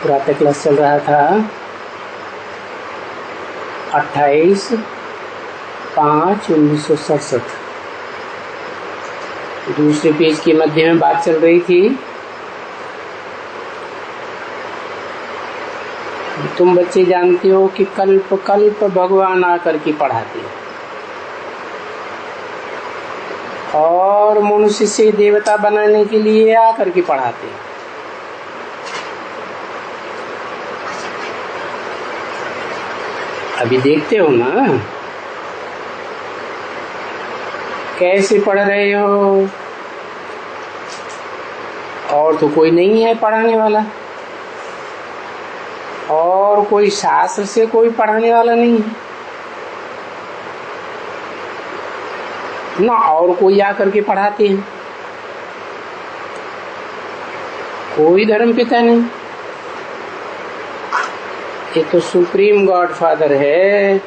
प्रातः क्लास चल रहा था 28/5/1967। दूसरे पेज के मध्य में बात चल रही थी। तुम बच्चे जानते हो कि कल्प कल्प भगवान आकर के पढ़ाते हैं और मनुष्य से देवता बनाने के लिए आकर के पढ़ाते हैं। अभी देखते हो ना कैसे पढ़ रहे हो, और तो कोई नहीं है पढ़ाने वाला, और कोई शास्त्र से कोई पढ़ाने वाला नहीं है ना, और कोई आकर के पढ़ाते हैं। कोई धर्म पिता नहीं, ये तो सुप्रीम गॉड फादर है।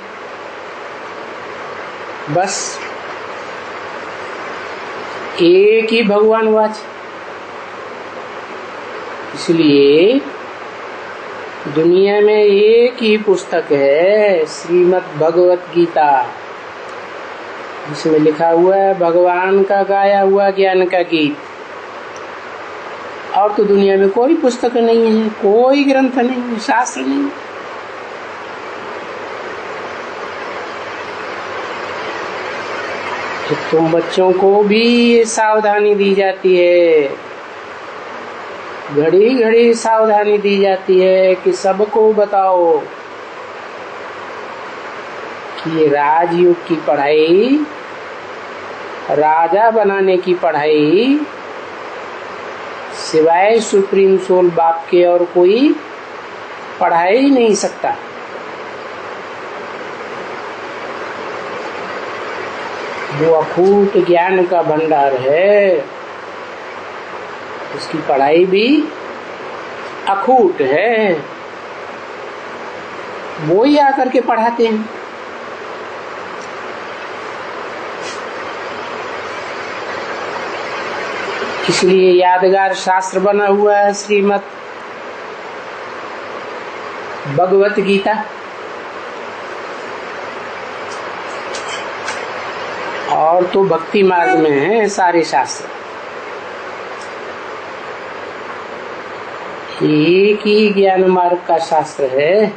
बस एक ही भगवान वाच। इसलिए दुनिया में एक ही पुस्तक है, श्रीमद् भगवत गीता, जिसमें लिखा हुआ है भगवान का गाया हुआ ज्ञान का गीत। और तो दुनिया में कोई पुस्तक नहीं है, कोई ग्रंथ नहीं है, शास्त्र नहीं। तो तुम बच्चों को भी सावधानी दी जाती है, घड़ी घड़ी सावधानी दी जाती है कि सबको बताओ कि राजयोग की पढ़ाई, राजा बनाने की पढ़ाई सिवाय सुप्रीम सोल बाप के और कोई पढ़ा ही नहीं सकता। वो अखूट ज्ञान का भंडार है, उसकी पढ़ाई भी अखूट है, वो ही आकर के पढ़ाते हैं। इसलिए यादगार शास्त्र बना हुआ है श्रीमद् भगवत गीता। और तो भक्ति मार्ग में है सारे शास्त्र। एक ही ज्ञान मार्ग का शास्त्र है,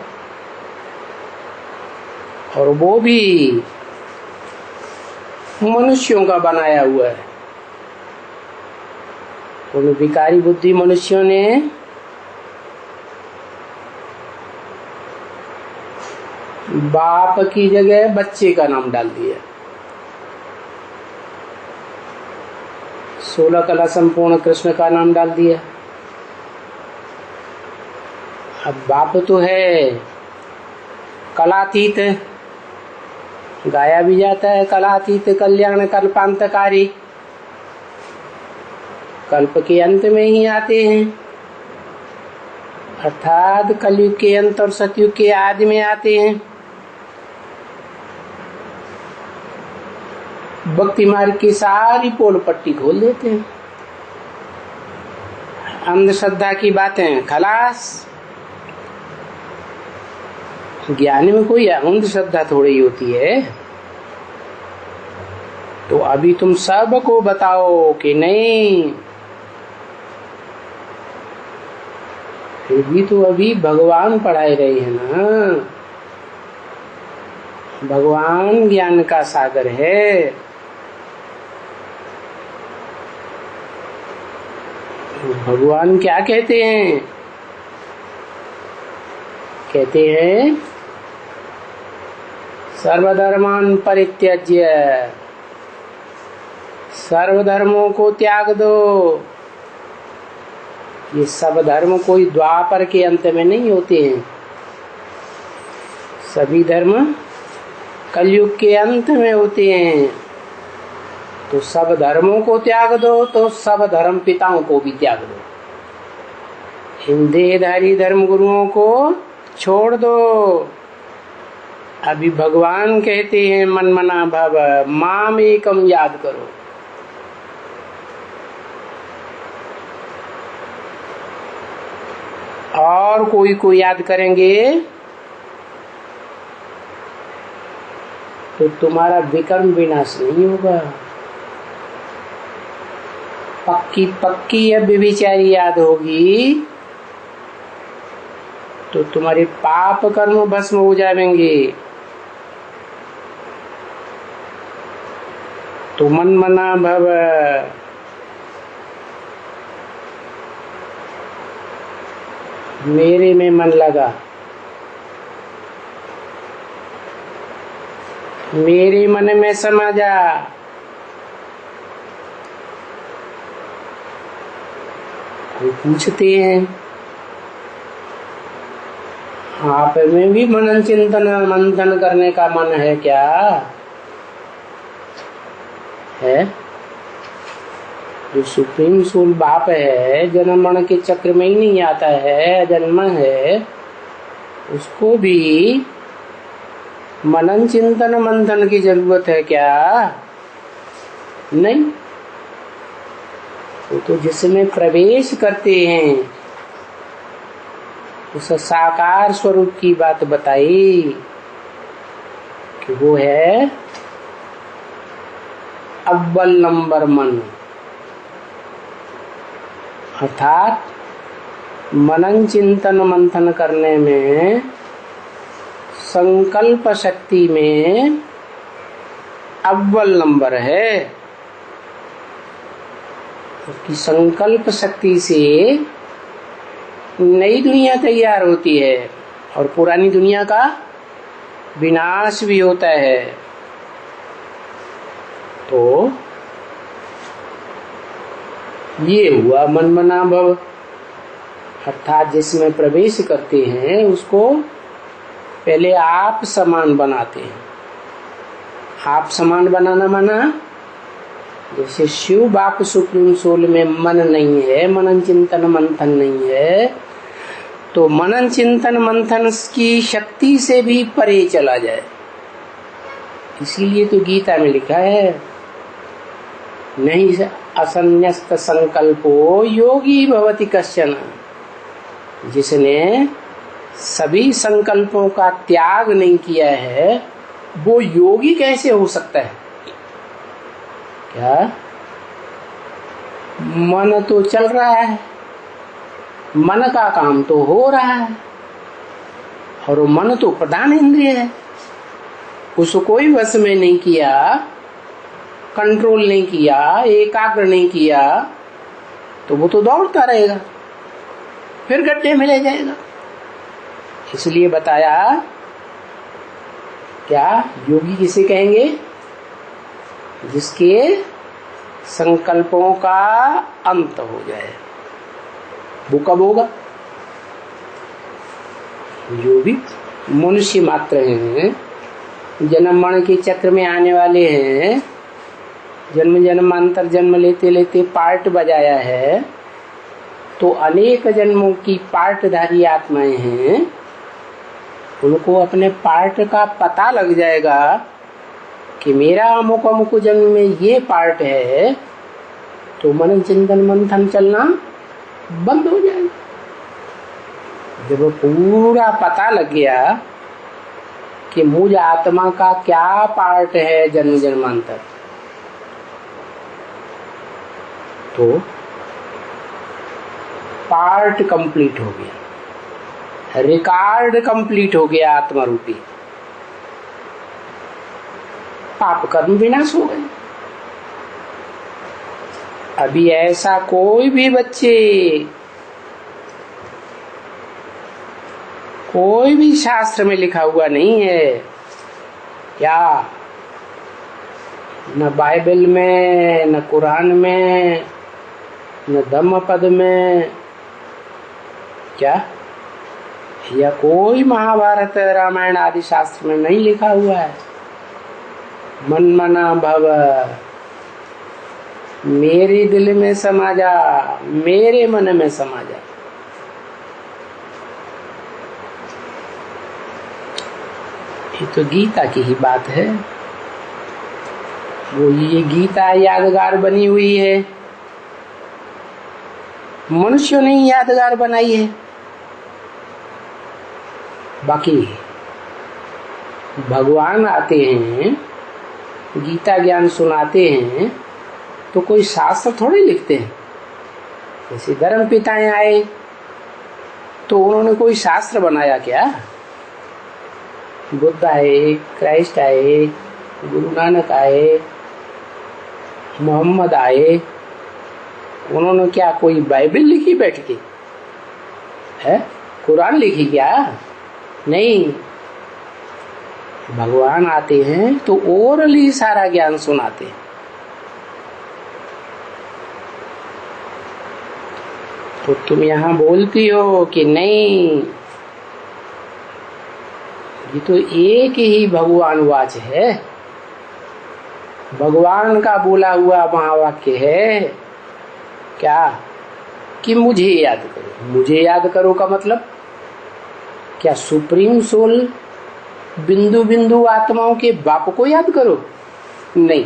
और वो भी मनुष्यों का बनाया हुआ है। उन विकारी बुद्धि मनुष्यों ने बाप की जगह बच्चे का नाम डाल दिया। 16 कला संपूर्ण कृष्ण का नाम डाल दिया। अब बाप तो है कलातीत, गाया भी जाता है कलातीत कल्याण कल्पांतकारी, कल्प के अंत में ही आते हैं, अर्थात कलयुग के अंत और सतयुग के आदि में आते हैं। भक्ति मार्ग की सारी पोल पट्टी खोल देते हैं। अंधश्रद्धा की बातें खलास। ज्ञान में कोई अंधश्रद्धा थोड़ी होती है। तो अभी तुम सबको बताओ कि नहीं, फिर भी तो अभी भगवान पढ़ाए रहे हैं ना। भगवान ज्ञान का सागर है। भगवान क्या कहते हैं? कहते हैं सर्वधर्मान परित्यज्य, सर्वधर्मों को त्याग दो। ये सब धर्म कोई द्वापर के अंत में नहीं होते हैं, सभी धर्म कलयुग के अंत में होते हैं। तो सब धर्मों को त्याग दो, तो सब धर्म पिताओं को भी त्याग दो। इन देहधारी धर्म गुरुओं को छोड़ दो। अभी भगवान कहते हैं मन मना भव माम एकम याद करो। और और कोई को याद करेंगे तो तुम्हारा विकर्म विनाश नहीं होगा। पक्की पक्की अब व्यभिचारी याद होगी तो तुम्हारे पाप कर्म भस्म हो जाएंगे। तो मन मना भव, मेरे में मन लगा, मेरे मन में समा जा। कोई पूछते हैं आप में भी मनन चिंतन मंथन करने का मन है क्या? है? जो सुप्रीम सोल बाप है, जन्म मरण के चक्र में ही नहीं आता है, जन्म है, उसको भी मनन चिंतन मंथन की जरूरत है क्या? नहीं। वो तो जिसमें प्रवेश करते हैं उस साकार स्वरूप की बात बताई कि वो है अव्वल नंबर मन, अर्थात मनन चिंतन मंथन करने में, संकल्प शक्ति में अव्वल नंबर है। उसकी संकल्प शक्ति से नई दुनिया तैयार होती है और पुरानी दुनिया का विनाश भी होता है। तो ये हुआ मन मना भव, अर्थात जिसमें प्रवेश करते हैं उसको पहले आप समान बनाते हैं। आप समान बनाना माना जैसे शिव बाप सुप्रीम सोल में मन नहीं है, मनन चिंतन मंथन नहीं है, तो मनन चिंतन मंथन की शक्ति से भी परे चला जाए। इसीलिए तो गीता में लिखा है नहीं असन्यस्त संकल्पो योगी भवति कश्चन। जिसने सभी संकल्पों का त्याग नहीं किया है वो योगी कैसे हो सकता है? क्या मन तो चल रहा है, मन का काम तो हो रहा है और वो मन तो प्रधान इंद्रिय है, उसको कोई वश में नहीं किया, कंट्रोल नहीं किया, एकाग्र नहीं किया तो वो तो दौड़ता रहेगा, फिर गड्ढे में ले जाएगा। इसलिए बताया क्या योगी किसे कहेंगे? जिसके संकल्पों का अंत हो जाए। वो कब होगा? जो भी मनुष्य मात्र हैं, जन्म मरण के चक्र में आने वाले हैं, जन्म जन्मांतर जन्म लेते लेते पार्ट बजाया है, तो अनेक जन्मों की पार्टधारी आत्माएं हैं। उनको अपने पार्ट का पता लग जाएगा कि मेरा अमुक अमुक जन्म में ये पार्ट है, तो मनन चिंतन मंथन चलना बंद हो जाएगा। जब पूरा पता लग गया कि मुझ आत्मा का क्या पार्ट है जन्म जन्मांतर, तो पार्ट कंप्लीट हो गया, रिकॉर्ड कंप्लीट हो गया आत्मा रूपी, पाप कर्म विनाश हो गए। अभी ऐसा कोई भी बच्चे, कोई भी शास्त्र में लिखा हुआ नहीं है क्या? न बाइबल में, न कुरान में, न धम्मपद में, क्या या कोई महाभारत रामायण आदि शास्त्र में नहीं लिखा हुआ है मन मना भव, मेरे दिल में समा जा, मेरे मन में समा जा। ये तो गीता की ही बात है। वो ये गीता यादगार बनी हुई है, मनुष्यों ने यादगार बनाई है। बाकी भगवान आते हैं, गीता ज्ञान सुनाते हैं, तो कोई शास्त्र थोड़े लिखते हैं। जैसे धर्म पिताएं आए तो उन्होंने कोई शास्त्र बनाया क्या? बुद्ध आए, क्राइस्ट आए, गुरु नानक आए, मोहम्मद आए, उन्होंने क्या कोई बाइबल लिखी बैठ के? है कुरान लिखी क्या? नहीं। भगवान आते हैं तो ओरली सारा ज्ञान सुनाते हैं। तो तुम यहाँ बोलती हो कि नहीं, ये तो एक ही भगवान वाच है, भगवान का बोला हुआ महावाक्य है। क्या? कि मुझे याद करो। मुझे याद करो का मतलब क्या? सुप्रीम सोल बिंदु बिंदु आत्माओं के बाप को याद करो? नहीं।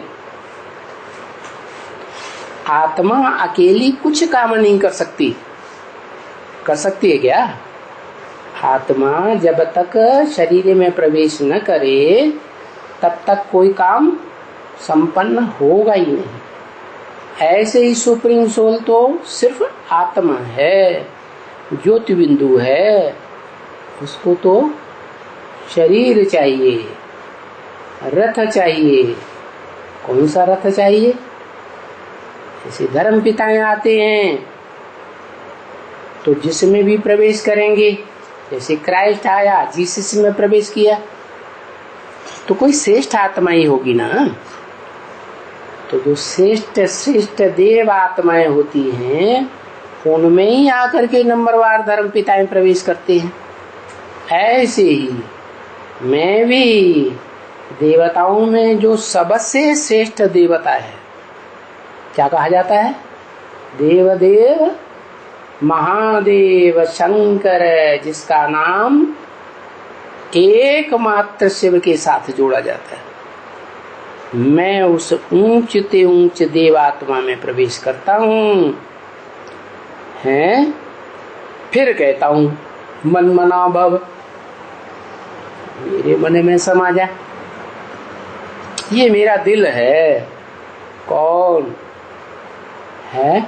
आत्मा अकेली कुछ काम नहीं कर सकती। कर सकती है क्या? आत्मा जब तक शरीर में प्रवेश न करे तब तक कोई काम संपन्न होगा ही नहीं। ऐसे ही सुप्रीम सोल तो सिर्फ आत्मा है, ज्योति बिंदु है, उसको तो शरीर चाहिए, रथ चाहिए। कौन सा रथ चाहिए? जैसे धर्म पिताएं आते हैं तो जिसमें भी प्रवेश करेंगे, जैसे क्राइस्ट आया, जीसस में प्रवेश किया, तो कोई श्रेष्ठ आत्मा ही होगी ना। तो जो श्रेष्ठ श्रेष्ठ देव आत्माएं होती हैं उनमें ही आकर के नंबरवार धर्म पिताएं प्रवेश करते हैं। ऐसे ही मैं भी देवताओं में जो सबसे श्रेष्ठ देवता है, क्या कहा जाता है? देवदेव महादेव शंकर, जिसका नाम एकमात्र शिव के साथ जोड़ा जाता है। मैं उस ऊंचते ऊंच देवात्मा में प्रवेश करता हूँ, हैं? फिर कहता हूँ मन मना भव, मेरे मन में समा जा। ये मेरा दिल है। कौन है?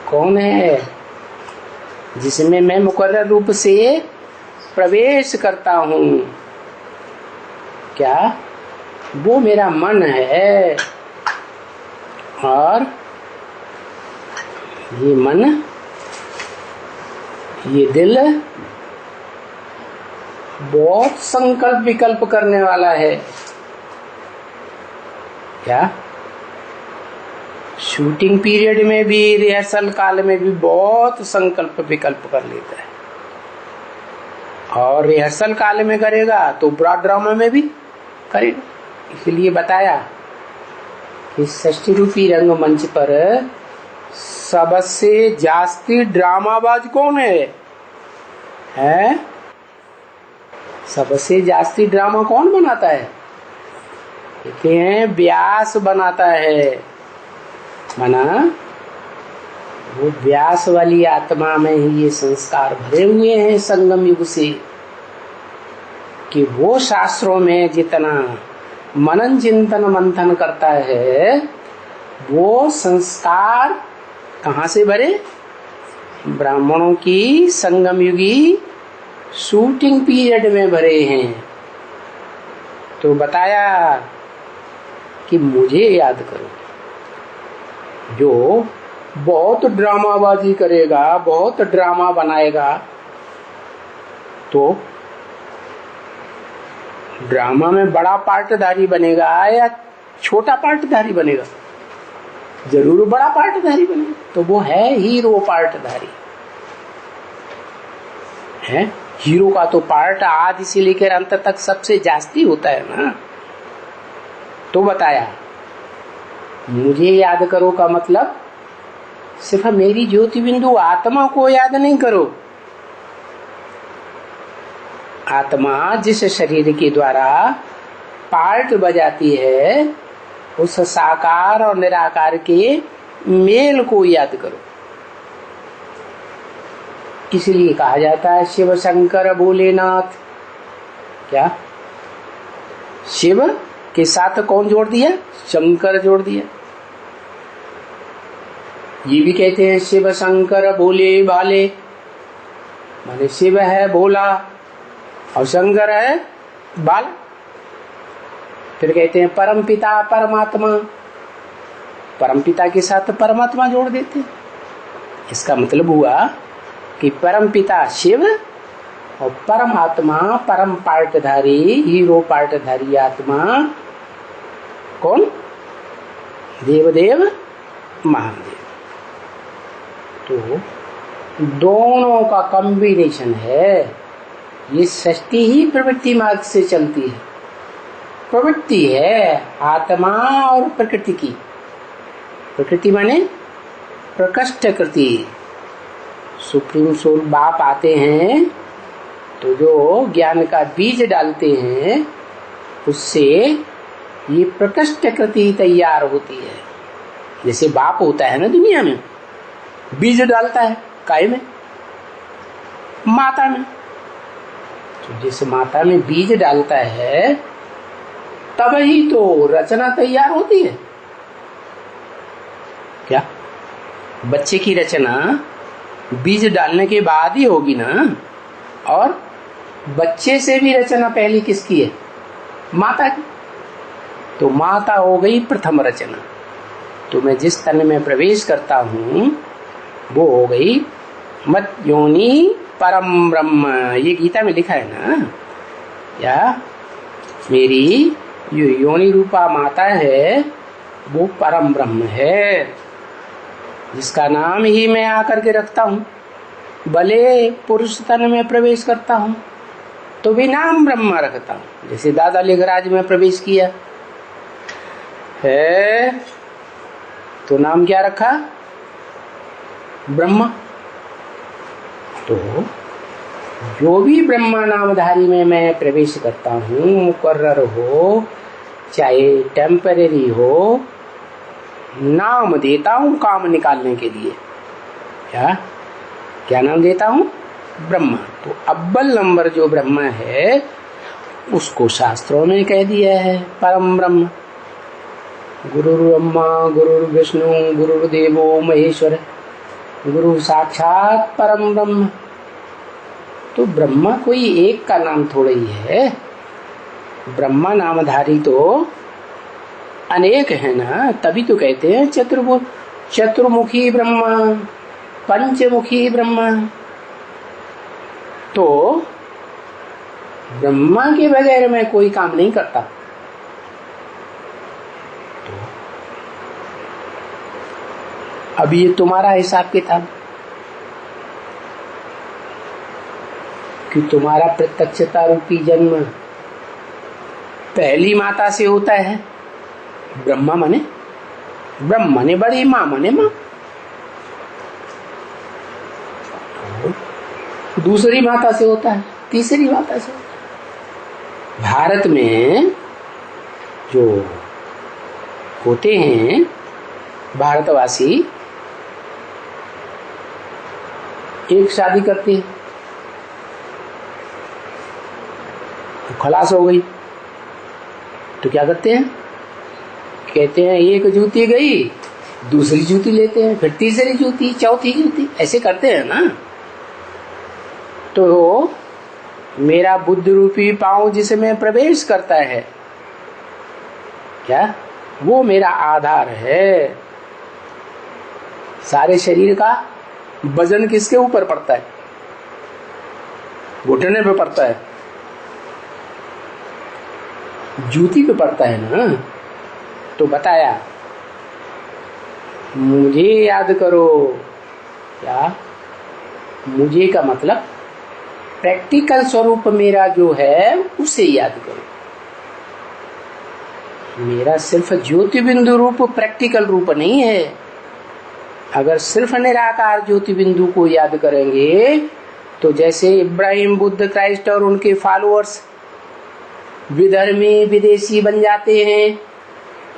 कौन है? जिसमें मैं मुकर्रर रूप से प्रवेश करता हूँ। क्या? वो मेरा मन है। और ये मन, ये दिल बहुत संकल्प विकल्प करने वाला है। क्या? शूटिंग पीरियड में भी, रिहर्सल काल में भी बहुत संकल्प विकल्प कर लेता है। और रिहर्सल काल में करेगा तो ब्रॉड ड्रामा में भी करेगा। इसलिए बताया कि षष्ठी रूपी रंगमंच पर सबसे जास्ती ड्रामाबाज कौन है? हैं? सबसे जास्ती ड्रामा कौन बनाता है? कहते हैं व्यास बनाता है। माना वो व्यास वाली आत्मा में ही ये संस्कार भरे हुए हैं संगम युग से, कि वो शास्त्रों में जितना मनन चिंतन मंथन करता है वो संस्कार कहाँ से भरे? ब्राह्मणों की संगम युगी शूटिंग पीरियड में भरे हैं। तो बताया कि मुझे याद करो। जो बहुत ड्रामाबाजी करेगा, बहुत ड्रामा बनाएगा, तो ड्रामा में बड़ा पार्टधारी बनेगा या छोटा पार्टधारी बनेगा? जरूर बड़ा पार्टधारी बनेगा। तो वो है हीरो पार्टधारी है। हीरो का तो पार्ट आदि से लेकर अंत तक सबसे जास्ती होता है ना। तो बताया मुझे याद करो का मतलब सिर्फ मेरी ज्योति बिंदु आत्मा को याद नहीं करो। आत्मा जिस शरीर के द्वारा पार्ट बजाती है उस साकार और निराकार के मेल को याद करो। इसलिए कहा जाता है शिव शंकर भोलेनाथ। क्या शिव के साथ कौन जोड़ दिया? शंकर जोड़ दिया। ये भी कहते हैं शिव शंकर भोले भाले, माने शिव है भोला और शंकर है बाल। फिर कहते हैं परम पिता परमात्मा, परम पिता के साथ परमात्मा जोड़ देते। इसका मतलब हुआ कि परम पिता शिव और परमात्मा परम पार्टधारी हीरो पार्टधारी आत्मा कौन? देवदेव महादेव। तो दोनों का कॉम्बिनेशन है। ये सृष्टि ही प्रवृत्ति मार्ग से चलती है। प्रवृत्ति है आत्मा और प्रकृति की। प्रकृति माने प्रकृष्ट कृति। सुप्रीम सोल बाप आते हैं तो जो ज्ञान का बीज डालते हैं उससे ये प्रकृष्ट कृति तैयार होती है। जैसे बाप होता है ना दुनिया में, बीज डालता है काय में? माता में। तो जिस माता में बीज डालता है तब ही तो रचना तैयार होती है। क्या बच्चे की रचना बीज डालने के बाद ही होगी ना? और बच्चे से भी रचना पहली किसकी है? माता की। तो माता हो गई प्रथम रचना। तो मैं जिस तन में प्रवेश करता हूँ वो हो गई मत योनि परम ब्रह्म। ये गीता में लिखा है ना, या मेरी जो योनि रूपा माता है वो परम ब्रह्म है, जिसका नाम ही मैं आकर के रखता हूँ। भले पुरुष तन में प्रवेश करता हूँ तो भी नाम ब्रह्म रखता हूँ। जैसे दादा लिंगराज में प्रवेश किया है तो नाम क्या रखा? ब्रह्मा। तो जो भी ब्रह्मा नामधारी में मैं प्रवेश करता हूँ, मुकर्रर हो चाहे टेम्परेरी हो, नाम देता हूँ काम निकालने के लिए। क्या नाम देता हूँ? ब्रह्मा। तो अव्वल नंबर जो ब्रह्मा है उसको शास्त्रों में कह दिया है परम ब्रह्म। गुरुर्ब्रह्मा गुरुर्विष्णु गुरुर्देवो महेश्वर गुरु साक्षात परम ब्रह्म। तो ब्रह्मा कोई एक का नाम थोड़ा ही है। ब्रह्मा नामधारी तो अनेक है ना, तभी तो कहते हैं चतुर्मुखी ब्रह्मा पंचमुखी ब्रह्मा। तो ब्रह्मा के बगैर मैं कोई काम नहीं करता। तो अब ये तुम्हारा हिसाब किताब कि तुम्हारा प्रत्यक्षता रूपी जन्म पहली माता से होता है। ब्रह्मा माने ब्रह्म माने बड़ी माँ माने माँ। दूसरी माता से होता है, तीसरी माता से होता है। भारत में जो होते हैं भारतवासी, एक शादी करते हैं तो खलास हो गई, तो क्या करते हैं? कहते हैं एक जूती गई, दूसरी जूती लेते हैं, फिर तीसरी जूती, चौथी जूती, ऐसे करते हैं ना। तो मेरा बुद्ध रूपी पांव जिसमें प्रवेश करता है, क्या वो मेरा आधार है। सारे शरीर का वजन किसके ऊपर पड़ता है? घुटने पे पड़ता है, जूती पे पड़ता है ना। तो बताया मुझे याद करो। क्या मुझे का मतलब प्रैक्टिकल स्वरूप मेरा जो है उसे याद करो। मेरा सिर्फ ज्योति बिंदु रूप प्रैक्टिकल रूप नहीं है। अगर सिर्फ निराकार ज्योति बिंदु को याद करेंगे तो जैसे इब्राहिम बुद्ध क्राइस्ट और उनके फॉलोअर्स विधर्मी विदेशी बन जाते हैं,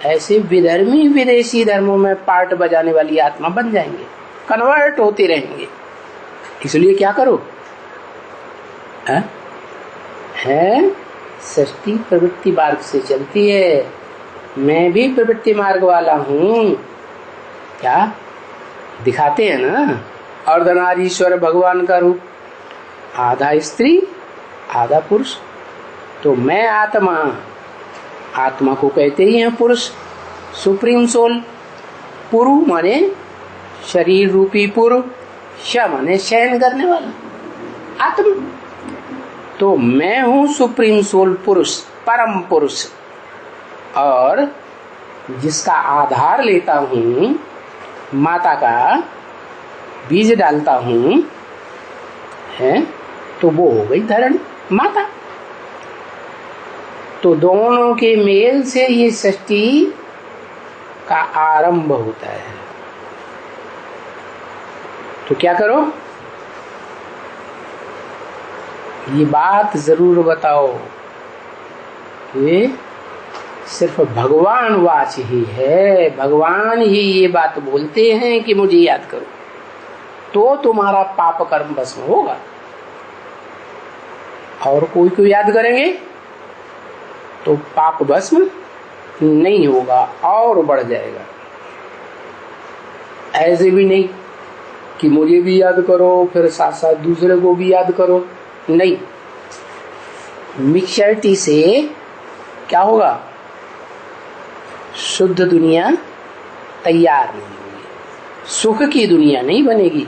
ऐसे विधर्मी विदेशी धर्मों में पार्ट बजाने वाली आत्मा बन जाएंगे, कन्वर्ट होते रहेंगे। इसलिए क्या करो, है सृष्टि प्रवृत्ति मार्ग से चलती है। मैं भी प्रवृत्ति मार्ग वाला हूँ, क्या दिखाते हैं ना, अर्धनारीश्वर भगवान का रूप, आधा स्त्री आधा पुरुष। तो मैं आत्मा, आत्मा को कहते ही हैं पुरुष, सुप्रीम सोल। पुरु माने शरीर रूपी पुरु, श माने शयन करने वाला आत्मा। तो मैं हूं सुप्रीम सोल पुरुष, परम पुरुष, और जिसका आधार लेता हूं, माता का बीज डालता हूं, है तो वो हो गई धरणी माता। तो दोनों के मेल से ये सृष्टि का आरंभ होता है। तो क्या करो, ये बात जरूर बताओ, ये सिर्फ भगवान वाच ही है। भगवान ही ये बात बोलते हैं कि मुझे याद करो, तो तुम्हारा पाप कर्म भस्म होगा। और कोई को याद करेंगे तो पाप भस्म नहीं होगा और बढ़ जाएगा। ऐसे भी नहीं कि मुझे भी याद करो फिर साथ साथ दूसरे को भी याद करो, नहीं। मिक्सचरिटी से क्या होगा, शुद्ध दुनिया तैयार नहीं होगी, सुख की दुनिया नहीं बनेगी।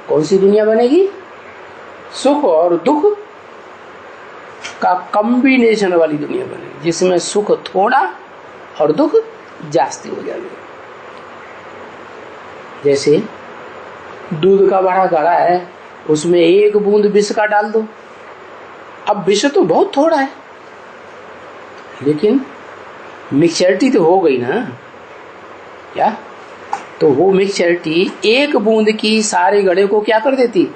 कौन सी दुनिया बनेगी, सुख और दुख का कॉम्बिनेशन वाली दुनिया बनेगी, जिसमें सुख थोड़ा और दुख जास्ती हो जाएगा। जैसे दूध का भरा घड़ा है, उसमें एक बूंद विष का डाल दो, अब विष तो बहुत थोड़ा है, लेकिन मिक्सचरिटी तो हो गई ना, क्या? तो वो मिक्सचरिटी एक बूंद की सारे घड़े को क्या कर देती,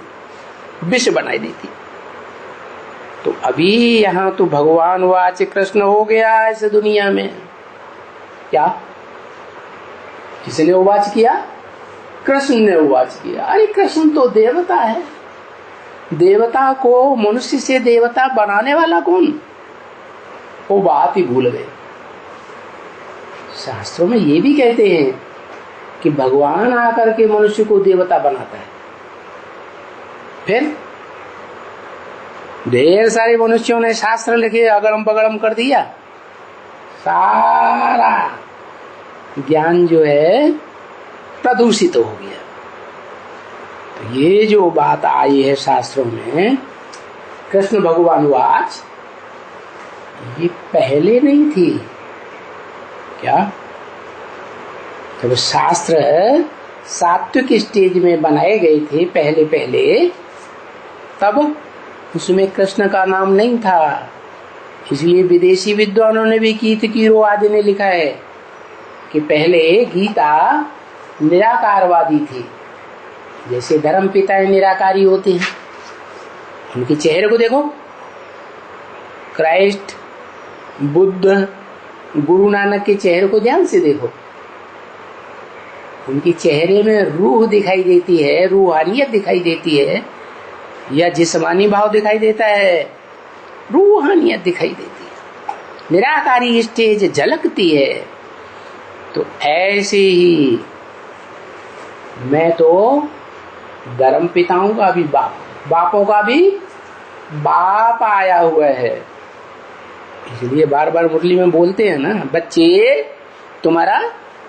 विष बनाई देती। तो अभी यहाँ तो भगवान वाच कृष्ण हो गया इस दुनिया में, क्या किसने उवाच किया, कृष्ण ने उवाच किया। अरे कृष्ण तो देवता है, देवता को मनुष्य से देवता बनाने वाला कौन, वो बात ही भूल गए। शास्त्रों में ये भी कहते हैं कि भगवान आकर के मनुष्य को देवता बनाता है। फिर ढेर सारे मनुष्यों ने शास्त्र लिखे, अगड़म बगड़म कर दिया, सारा ज्ञान जो है प्रदूषित हो गया। तो ये जो बात आई है शास्त्रों में, कृष्ण भगवान वाच, ये पहले नहीं थी। क्या? जब शास्त्र सात्विक स्टेज में बनाए गए थे पहले पहले, तब उसमें कृष्ण का नाम नहीं था। इसलिए विदेशी विद्वानों ने भी कीर्तिकीरो आदि ने लिखा है कि पहले गीता निराकारवादी थी। जैसे धर्म पिता निराकारी होते हैं, उनके चेहरे को देखो, क्राइस्ट, बुद्ध, गुरु नानक के चेहरे को ध्यान से देखो, उनके चेहरे में रूह दिखाई देती है, रूहानियत दिखाई देती है, या जिस्मानी भाव दिखाई देता है, रूहानियत दिखाई देती है, निराकारी स्टेज झलकती है। तो ऐसे ही मैं तो धर्म पिताओं का भी बाप, बापों का भी बाप आया हुआ है। इसलिए बार बार मुरली में बोलते हैं ना, बच्चे तुम्हारा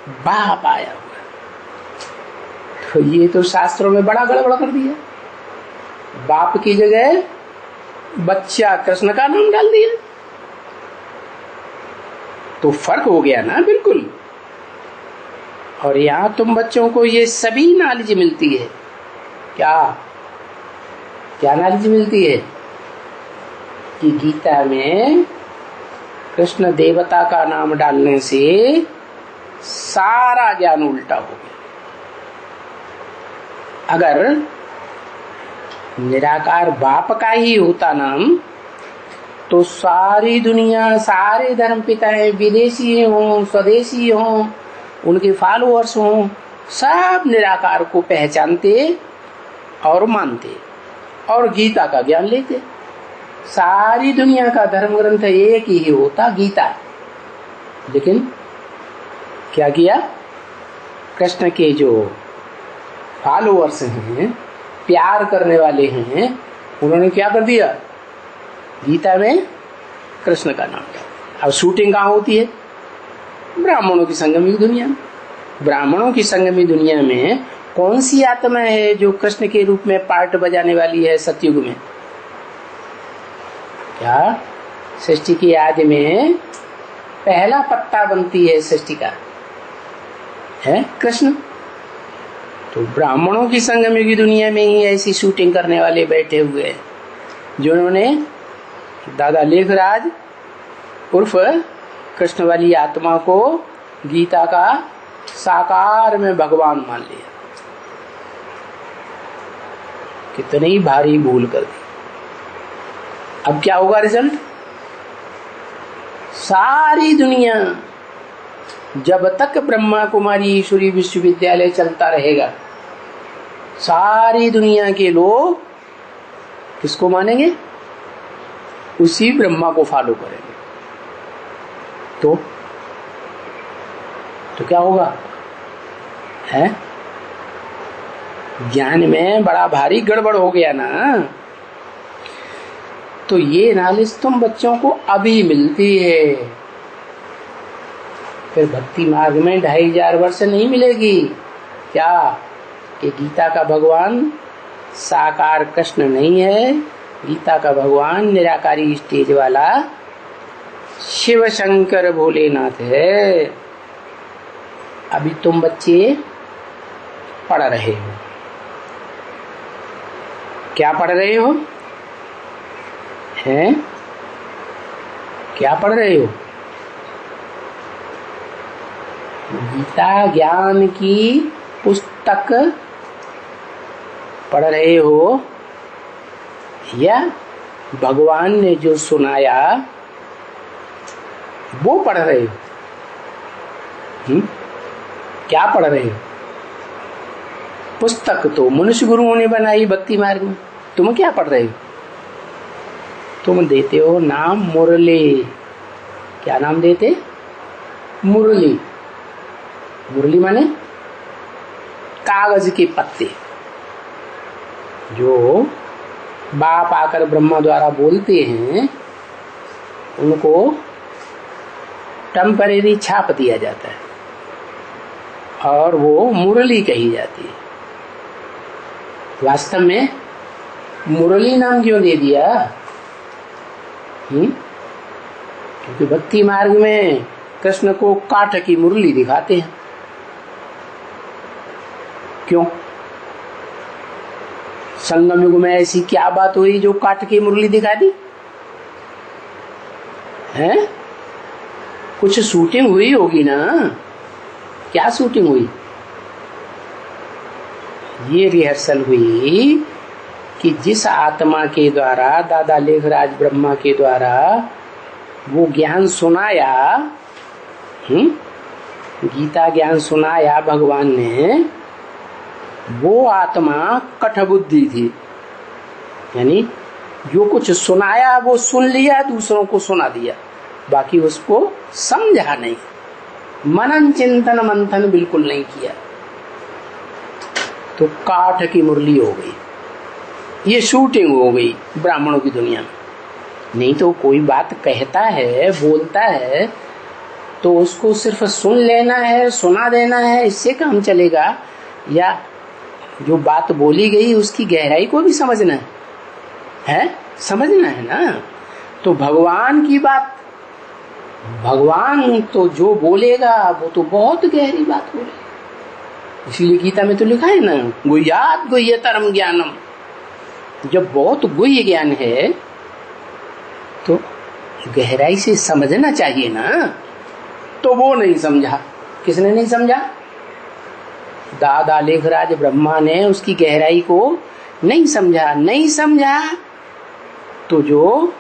बाप आया हुआ है। तो ये तो शास्त्रों में बड़ा गड़बड़ कर दिया, बाप की जगह बच्चा कृष्ण का नाम डाल दिया। तो फर्क हो गया ना बिल्कुल। और यहाँ तुम बच्चों को ये सभी नॉलेज मिलती है। क्या क्या नॉलेज मिलती है कि गीता में कृष्ण देवता का नाम डालने से सारा ज्ञान उल्टा हो गया। अगर निराकार बाप का ही होता नाम, तो सारी दुनिया, सारे धर्म पिता हैं, विदेशी हों स्वदेशी हों, उनके फॉलोअर्स हों, सब निराकार को पहचानते और मानते। और गीता का ज्ञान लेते। सारी दुनिया का धर्म ग्रंथ एक ही होता, गीता। लेकिन क्या किया, कृष्ण के जो फॉलोअर्स हैं, प्यार करने वाले हैं, उन्होंने क्या कर दिया, गीता में कृष्ण का नाम था। अब शूटिंग कहाँ होती है, ब्राह्मणों की संगमी दुनिया में। ब्राह्मणों की संगमी दुनिया में कौन सी आत्मा है जो कृष्ण के रूप में पार्ट बजाने वाली है सतयुग में? क्या सृष्टि की आदि में पहला पत्ता बनती है सृष्टि का, है कृष्ण। तो ब्राह्मणों की संगमी की दुनिया में ही ऐसी शूटिंग करने वाले बैठे हुए हैं, जिन्होंने दादा लेखराज उर्फ कृष्ण वाली आत्मा को गीता का साकार में भगवान मान लिया। कितनी भारी भूल कर दी। अब क्या होगा रिजल्ट? सारी दुनिया, जब तक ब्रह्मा कुमारी ईश्वरी विश्वविद्यालय चलता रहेगा, सारी दुनिया के लोग किसको मानेंगे? उसी ब्रह्मा को फॉलो करेंगे। तो क्या होगा, है? ज्ञान में बड़ा भारी गड़बड़ हो गया ना। तो ये नॉलेज तुम बच्चों को अभी मिलती है, फिर भक्ति मार्ग में 2500 वर्ष नहीं मिलेगी। क्या कि गीता का भगवान साकार कृष्ण नहीं है, गीता का भगवान निराकारी स्टेज वाला शिव शंकर भोलेनाथ है। अभी तुम बच्चे पढ़ रहे हो, क्या पढ़ रहे हो, हैं? क्या पढ़ रहे हो? गीता ज्ञान की पुस्तक पढ़ रहे हो, या भगवान ने जो सुनाया वो पढ़ रहे हो? क्या पढ़ रहे हो? पुस्तक तो मनुष्य गुरुओं ने बनाई भक्ति मार्ग में, तुम क्या पढ़ रहे हो? तुम देते हो नाम मुरली। क्या नाम देते? मुरली। मुरली माने कागज के पत्ते, जो बाप आकर ब्रह्मा द्वारा बोलते हैं, उनको टेम्परेरी छाप दिया जाता है और वो मुरली कही जाती है। वास्तव में मुरली नाम क्यों दे दिया? क्योंकि भक्ति मार्ग में कृष्ण को काठ की मुरली दिखाते हैं। क्यों? संगम युग में ऐसी क्या बात हुई जो काठ की मुरली दिखा दी? हैं? कुछ शूटिंग हुई होगी ना। क्या शूटिंग हुई? ये रिहर्सल हुई कि जिस आत्मा के द्वारा दादा लेखराज ब्रह्मा के द्वारा वो ज्ञान सुनाया, गीता ज्ञान सुनाया भगवान ने, वो आत्मा कठबुद्धि थी। यानी जो कुछ सुनाया वो सुन लिया, दूसरों को सुना दिया, बाकी उसको समझा नहीं, मनन चिंतन मंथन बिल्कुल नहीं किया। तो काठ की मुरली हो गई, ये शूटिंग हो गई ब्राह्मणों की दुनिया में। नहीं तो कोई बात कहता है, बोलता है, तो उसको सिर्फ सुन लेना है, सुना देना है, इससे काम चलेगा? या जो बात बोली गई उसकी गहराई को भी समझना है, समझना है ना। तो भगवान की बात, भगवान तो जो बोलेगा वो तो बहुत गहरी बात बोलेगा। इसीलिए गीता में तो लिखा है ना, गुह्यात् गुह्यतरम ज्ञानम। जब बहुत गुह्य ज्ञान है तो गहराई से समझना चाहिए ना। तो वो नहीं समझा। किसने नहीं समझा? दादा लेखराज ब्रह्मा ने उसकी गहराई को नहीं समझा। नहीं समझा तो जो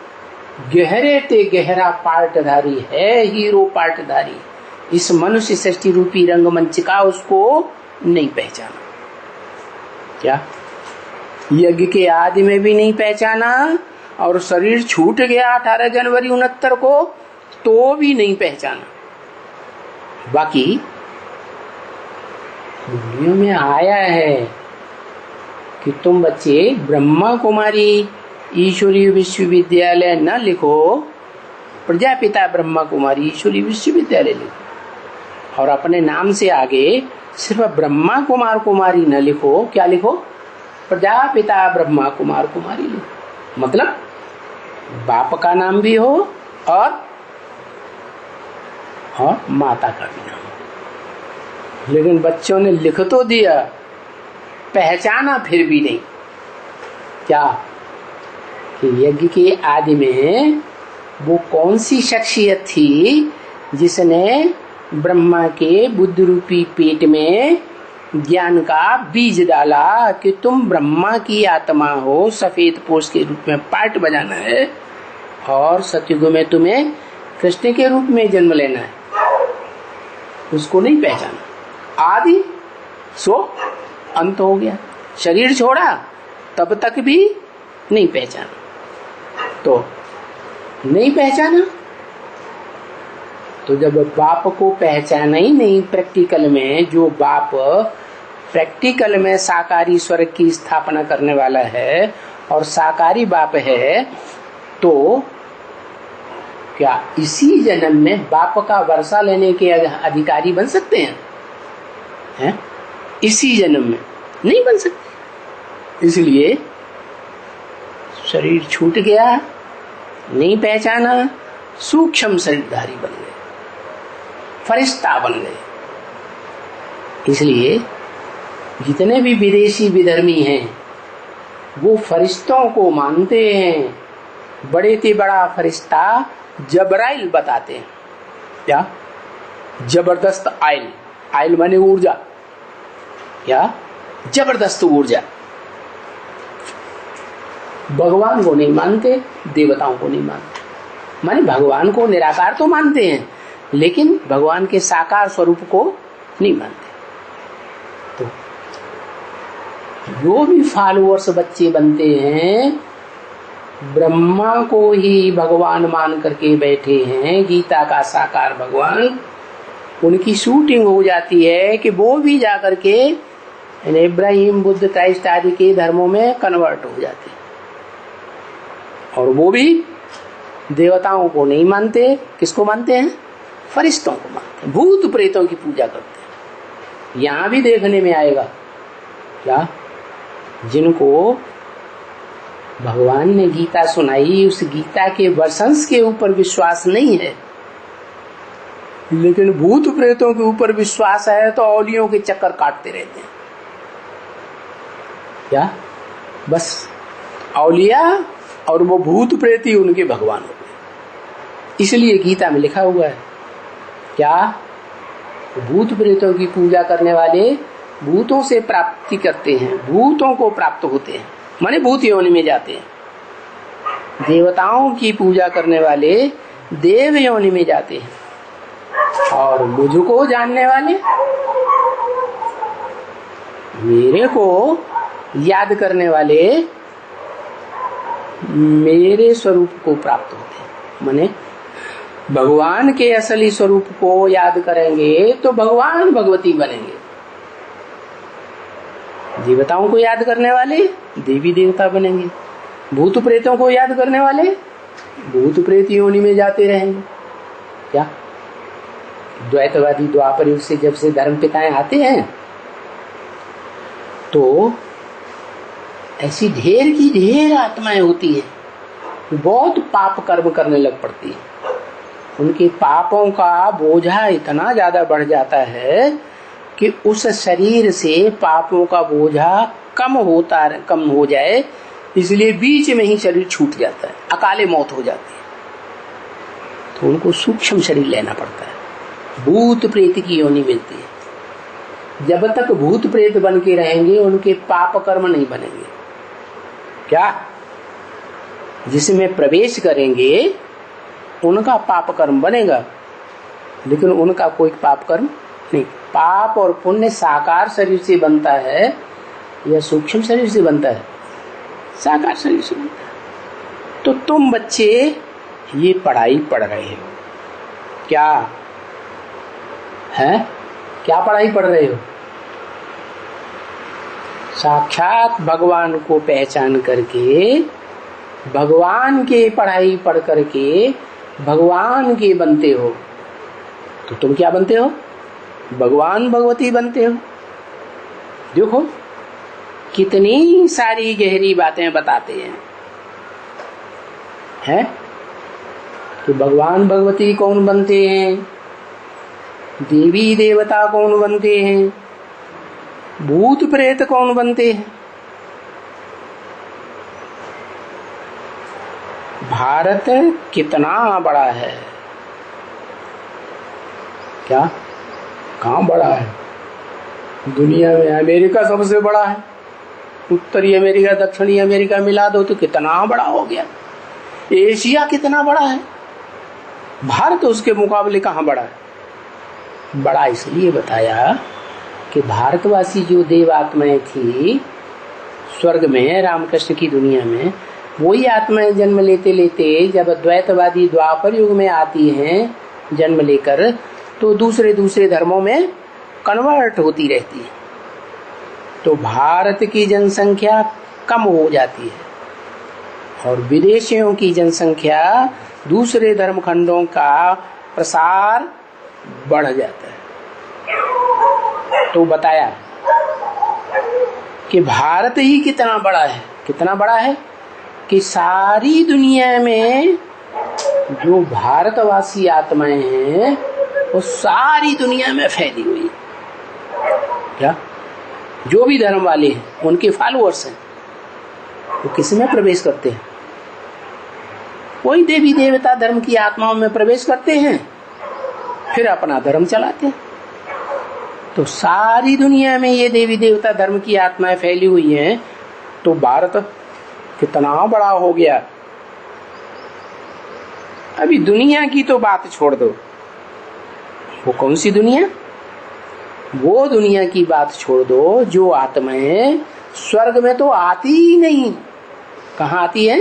गहरे ते गहरा पार्टधारी है, हीरो पार्टधारी, इस मनुष्य सृष्टि रूपी रंगमंच का, उसको नहीं पहचाना। क्या यज्ञ के आदि में भी नहीं पहचाना, और शरीर छूट गया 18 जनवरी 69 को तो भी नहीं पहचाना। बाकी वीडियो में आया है कि तुम बच्चे ब्रह्मा कुमारी ईश्वरीय विश्वविद्यालय न लिखो, प्रजापिता ब्रह्मा कुमारी ईश्वरीय विश्वविद्यालय लिखो, और अपने नाम से आगे सिर्फ ब्रह्मा कुमार कुमारी न लिखो। क्या लिखो? प्रजापिता ब्रह्मा कुमार कुमारी लिखो। मतलब बाप का नाम भी हो और माता का भी नाम हो। लेकिन बच्चों ने लिख तो दिया, पहचाना फिर भी नहीं। क्या कि यज्ञ के आदि में वो कौन सी शख्सियत थी जिसने ब्रह्मा के बुद्ध रूपी पेट में ज्ञान का बीज डाला कि तुम ब्रह्मा की आत्मा हो, सफेद पोष के रूप में पार्ट बजाना है, और सतयुग में तुम्हें कृष्ण के रूप में जन्म लेना है। उसको नहीं पहचाना। आदि सो अंत हो गया। शरीर छोड़ा तब तक भी नहीं पहचाना। तो नहीं पहचाना, तो जब बाप को पहचाना ही नहीं प्रैक्टिकल में, जो बाप प्रैक्टिकल में साकारी स्वर्ग की स्थापना करने वाला है और साकारी बाप है, तो क्या इसी जन्म में बाप का वर्षा लेने के अधिकारी बन सकते हैं? इसी जन्म में नहीं बन सकते। इसलिए शरीर छूट गया, नहीं पहचाना, सूक्ष्म शरीरधारी बन गए, फरिश्ता बन गए। इसलिए जितने भी विदेशी विधर्मी हैं वो फरिश्तों को मानते हैं। बड़े से बड़ा फरिश्ता जबराइल बताते हैं। क्या? जबरदस्त आइल, आइल माने ऊर्जा, क्या? जबरदस्त ऊर्जा। भगवान को नहीं मानते, देवताओं को नहीं मानते। माने भगवान को निराकार तो मानते हैं, लेकिन भगवान के साकार स्वरूप को नहीं मानते। तो जो भी फॉलोअर्स बच्चे बनते हैं, ब्रह्मा को ही भगवान मान करके बैठे हैं, गीता का साकार भगवान, उनकी शूटिंग हो जाती है कि वो भी जाकर के इब्राहिम, बुद्ध, क्राइस्ट आदि के धर्मों में कन्वर्ट हो जाते हैं। और वो भी देवताओं को नहीं मानते। किसको मानते हैं? फरिश्तों को मानते हैं, भूत प्रेतों की पूजा करते हैं। यहां भी देखने में आएगा क्या? जिनको भगवान ने गीता सुनाई, उस गीता के वर्षंस के ऊपर विश्वास नहीं है, लेकिन भूत प्रेतों के ऊपर विश्वास है, तो औलियों के चक्कर काटते रहते हैं। क्या? बस औलिया और वो भूत प्रेत ही उनके भगवान हो गए। इसलिए गीता में लिखा हुआ है क्या? भूत प्रेतों की पूजा करने वाले भूतों से प्राप्ति करते हैं, भूतों को प्राप्त होते हैं, माने भूत योनि में जाते हैं। देवताओं की पूजा करने वाले देव योनि में जाते हैं, और मुझको जानने वाले, मेरे को याद करने वाले मेरे स्वरूप को प्राप्त होते हैं। माने भगवान के असली स्वरूप को याद करेंगे तो भगवान भगवती बनेंगे। देवताओं को याद करने वाले देवी देवता बनेंगे, भूत प्रेतों को याद करने वाले भूत प्रेत योनि में जाते रहेंगे। क्या? द्वैतवादी द्वापर युग से जब से धर्म पिताएं आते हैं, तो ऐसी ढेर की ढेर आत्माएं होती है, बहुत पाप कर्म करने लग पड़ती है। उनके पापों का बोझा इतना ज्यादा बढ़ जाता है कि उस शरीर से पापों का बोझा कम हो जाए, इसलिए बीच में ही शरीर छूट जाता है, अकाले मौत हो जाती है। तो उनको सूक्ष्म शरीर लेना पड़ता है, भूत प्रेत की योनि मिलती है। जब तक भूत प्रेत बन के रहेंगे, उनके पाप कर्म नहीं बनेंगे। क्या? जिसमें प्रवेश करेंगे उनका पाप कर्म बनेगा, लेकिन उनका कोई पाप कर्म नहीं। पाप और पुण्य साकार शरीर से बनता है या सूक्ष्म शरीर से बनता है? साकार शरीर से बनता है। तो तुम बच्चे ये पढ़ाई पढ़ रहे हो, क्या है? क्या पढ़ाई पढ़ रहे हो? साक्षात भगवान को पहचान करके, भगवान के पढ़ाई पढ़ करके भगवान के बनते हो। तो तुम क्या बनते हो? भगवान भगवती बनते हो। देखो कितनी सारी गहरी बातें बताते हैं कि भगवान भगवती कौन बनते हैं, देवी देवता कौन बनते हैं, भूत प्रेत कौन बनते हैं। भारत कितना बड़ा है, क्या कहाँ बड़ा है? दुनिया में अमेरिका सबसे बड़ा है, उत्तरी अमेरिका दक्षिणी अमेरिका मिला दो तो कितना बड़ा हो गया। एशिया कितना बड़ा है, भारत उसके मुकाबले कहाँ बड़ा है? बड़ा इसलिए बताया कि भारतवासी जो देवात्माएं थी स्वर्ग में, रामकृष्ण की दुनिया में, वही आत्माएं जन्म लेते लेते जब द्वैतवादी द्वापर युग में आती हैं जन्म लेकर, तो दूसरे दूसरे धर्मों में कन्वर्ट होती रहती है। तो भारत की जनसंख्या कम हो जाती है और विदेशियों की जनसंख्या, दूसरे धर्म खंडों का प्रसार बढ़ जाता है। तो बताया कि भारत ही कितना बड़ा है, कितना बड़ा है कि सारी दुनिया में जो भारतवासी आत्माएं हैं वो सारी दुनिया में फैली हुई। क्या? जो भी धर्म वाले हैं उनके फॉलोअर्स हैं, वो किस में प्रवेश करते हैं? वही देवी देवता धर्म की आत्माओं में प्रवेश करते हैं, फिर अपना धर्म चलाते हैं। तो सारी दुनिया में ये देवी देवता धर्म की आत्माएं फैली हुई हैं, तो भारत कितना बड़ा हो गया। अभी दुनिया की तो बात छोड़ दो, वो कौन सी दुनिया? वो दुनिया की बात छोड़ दो जो आत्माएं स्वर्ग में तो आती ही नहीं। कहाँ आती है?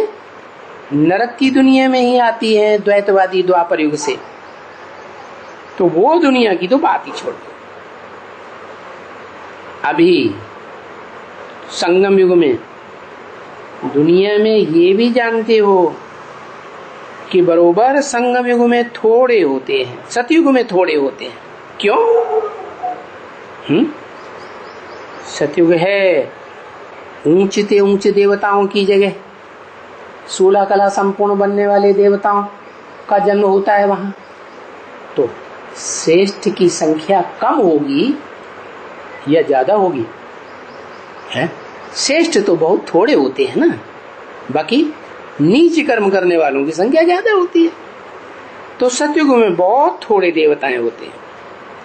नरक की दुनिया में ही आती है, द्वैतवादी द्वापर युग से। तो वो दुनिया की तो बात ही छोड़ दो। अभी संगम युग में दुनिया में ये भी जानते हो कि बरोबर संगम युग में थोड़े होते हैं, सतयुग में थोड़े होते हैं। क्यों? सतयुग है ऊंचे ऊंचे देवताओं की जगह, 16 कला संपूर्ण बनने वाले देवताओं का जन्म होता है वहां। तो श्रेष्ठ की संख्या कम होगी या ज्यादा होगी? है श्रेष्ठ तो बहुत थोड़े होते हैं ना, बाकी नीच कर्म करने वालों की संख्या ज्यादा होती है। तो सतयुग में बहुत थोड़े देवताएं होते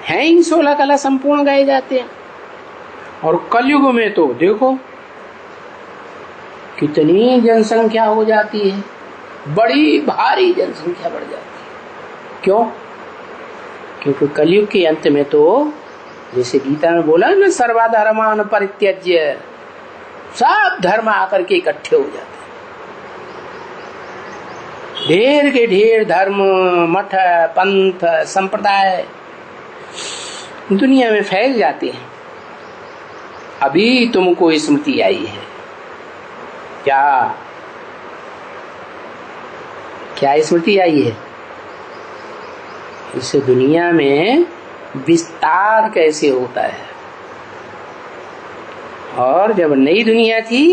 हैं ही 16 कला संपूर्ण गाए जाते हैं। और कलयुग में तो देखो कितनी जनसंख्या हो जाती है, बड़ी भारी जनसंख्या बढ़ जाती है। क्यों? क्योंकि कलयुग के अंत में तो जैसे गीता में बोला ना, सर्वधर्मान परित्यज्य, सब धर्म आकर के इकट्ठे हो जाते हैं। ढेर के ढेर धर्म, मठ, पंथ, संप्रदाय दुनिया में फैल जाते हैं। अभी तुमको स्मृति आई है क्या? क्या स्मृति आई है? इस दुनिया में विस्तार कैसे होता है। और जब नई दुनिया थी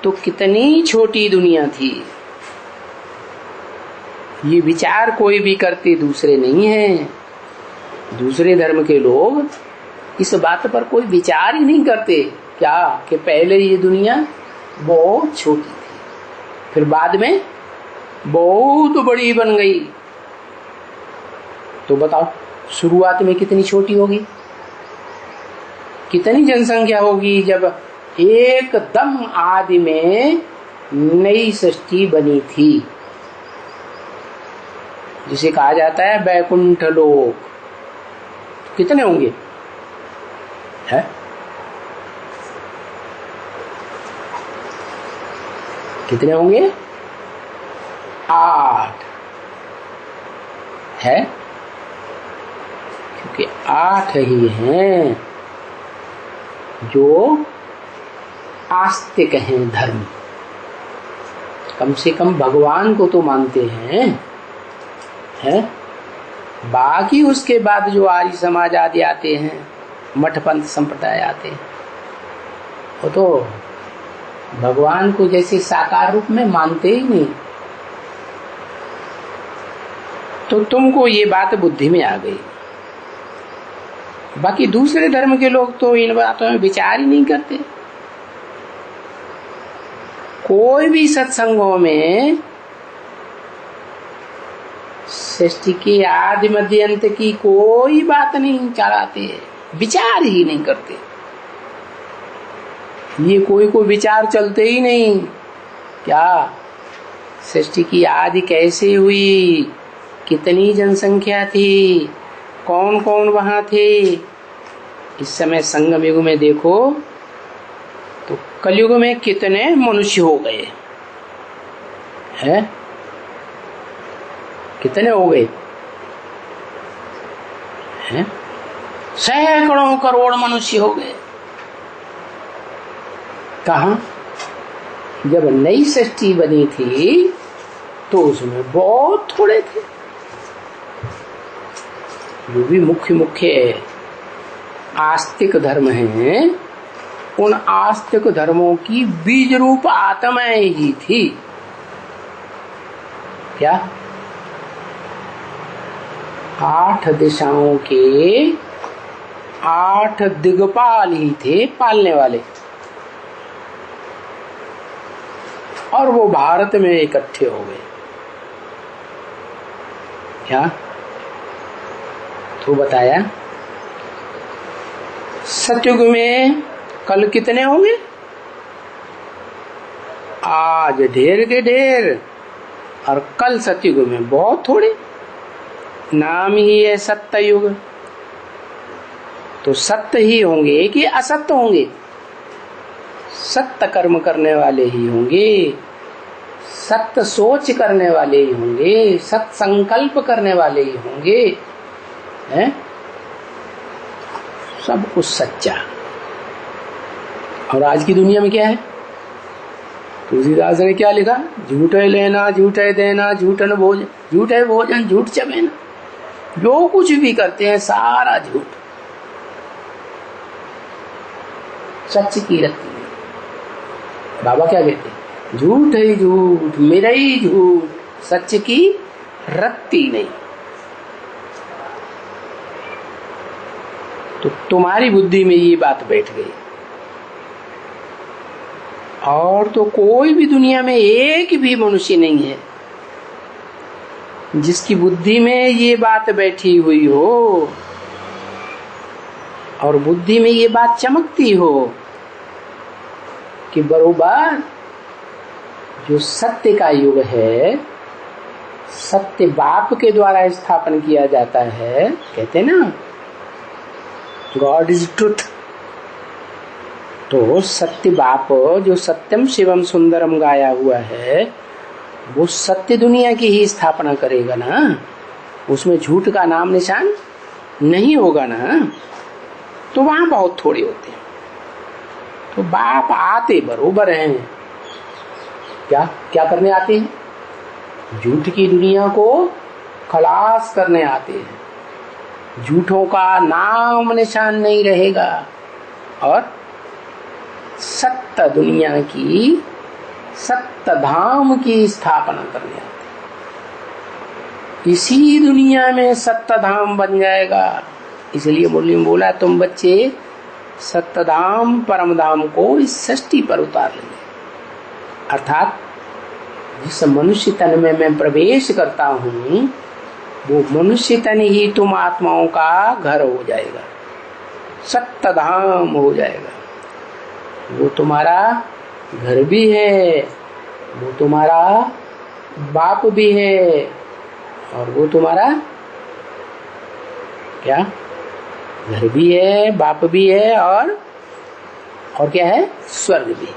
तो कितनी छोटी दुनिया थी। ये विचार कोई भी करते दूसरे नहीं है। दूसरे धर्म के लोग इस बात पर कोई विचार ही नहीं करते क्या कि पहले ये दुनिया बहुत छोटी थी, फिर बाद में बहुत बड़ी बन गई। तो बताओ शुरुआत में कितनी छोटी होगी, कितनी जनसंख्या होगी जब एकदम आदि में नई सृष्टि बनी थी, जिसे कहा जाता है वैकुंठ लोक। कितने होंगे? है कितने होंगे? 8 है, क्योंकि 8 ही हैं जो आस्तिक हैं धर्म। कम से कम भगवान को तो मानते हैं, बाकी उसके बाद जो आर्य समाज आदि आते हैं, मठपंथ संप्रदाय आते हैं, वो तो भगवान को जैसे साकार रूप में मानते ही नहीं। तो तुमको ये बात बुद्धि में आ गई। बाकी दूसरे धर्म के लोग तो इन बातों में विचार ही नहीं करते। कोई भी सत्संगों में सृष्टि के आदि मध्य अंत की कोई बात नहीं चलाते, विचार ही नहीं करते। ये कोई विचार चलते ही नहीं। क्या सृष्टि की आदि कैसे हुई, कितनी जनसंख्या थी, कौन कौन वहां थे। इस समय संगम युग में देखो तो कलयुग में कितने मनुष्य हो गए हैं, कितने हो गए हैं? सैकड़ों करोड़ मनुष्य हो गए। कहा? जब नई सृष्टि बनी थी तो उसमें बहुत थोड़े थे। जो भी मुख्य आस्तिक धर्म हैं, उन आस्तिक धर्मों की बीज रूप आत्माएं ही थी। क्या? 8 दिशाओं के 8 दिग्पाल ही थे, पालने वाले, और वो भारत में इकट्ठे हो गए। क्या तो बताया? सतयुग में कल कितने होंगे? आज ढेर के ढेर, और कल सतयुग में बहुत थोड़े। नाम ही है सत्ययुग। तो सत्य ही होंगे कि असत्य होंगे? सत्य कर्म करने वाले ही होंगे, सत्य सोच करने वाले ही होंगे, सत्य संकल्प करने वाले ही होंगे, हैं? सब कुछ सच्चा। और आज की दुनिया में क्या है? तुलसीदास ने क्या लिखा? झूठे लेना, झूठे देना, झूठन भोजन, झूठे भोजन, झूठ चबेना। जो कुछ भी करते हैं सारा झूठ। सच की रत्ती नहीं। बाबा क्या कहते हैं? झूठ ही झूठ, मेरा ही झूठ, सच की रत्ती नहीं। तो तुम्हारी बुद्धि में ये बात बैठ गई। और तो कोई भी दुनिया में एक भी मनुष्य नहीं है जिसकी बुद्धि में ये बात बैठी हुई हो और बुद्धि में ये बात चमकती हो कि बरोबर जो सत्य का युग है, सत्य बाप के द्वारा स्थापन किया जाता है। कहते ना गॉड इज ट्रुथ। तो सत्य बाप जो सत्यम शिवम सुंदरम गाया हुआ है, वो सत्य दुनिया की ही स्थापना करेगा ना। उसमें झूठ का नाम निशान नहीं होगा ना। तो वहां बहुत थोड़े होते हैं। तो बाप आते बरोबर हैं। क्या क्या करने आते हैं? झूठ की दुनिया को खलास करने आते हैं। झूठों का नाम निशान नहीं रहेगा और सत्य दुनिया की, सत्य धाम की स्थापना करने आते। इसी दुनिया में सत्य धाम बन जाएगा। इसलिए मुरली में बोला, तुम बच्चे सत्य धाम परम धाम को इस सृष्टि पर उतार लेंगे। अर्थात जिस मनुष्य तन में मैं प्रवेश करता हूँ, वो मनुष्य तन ही तुम आत्माओं का घर हो जाएगा, सत्य धाम हो जाएगा। वो तुम्हारा घर भी है, वो तुम्हारा बाप भी है, और वो तुम्हारा क्या? घर भी है, बाप भी है, और क्या है? स्वर्ग भी।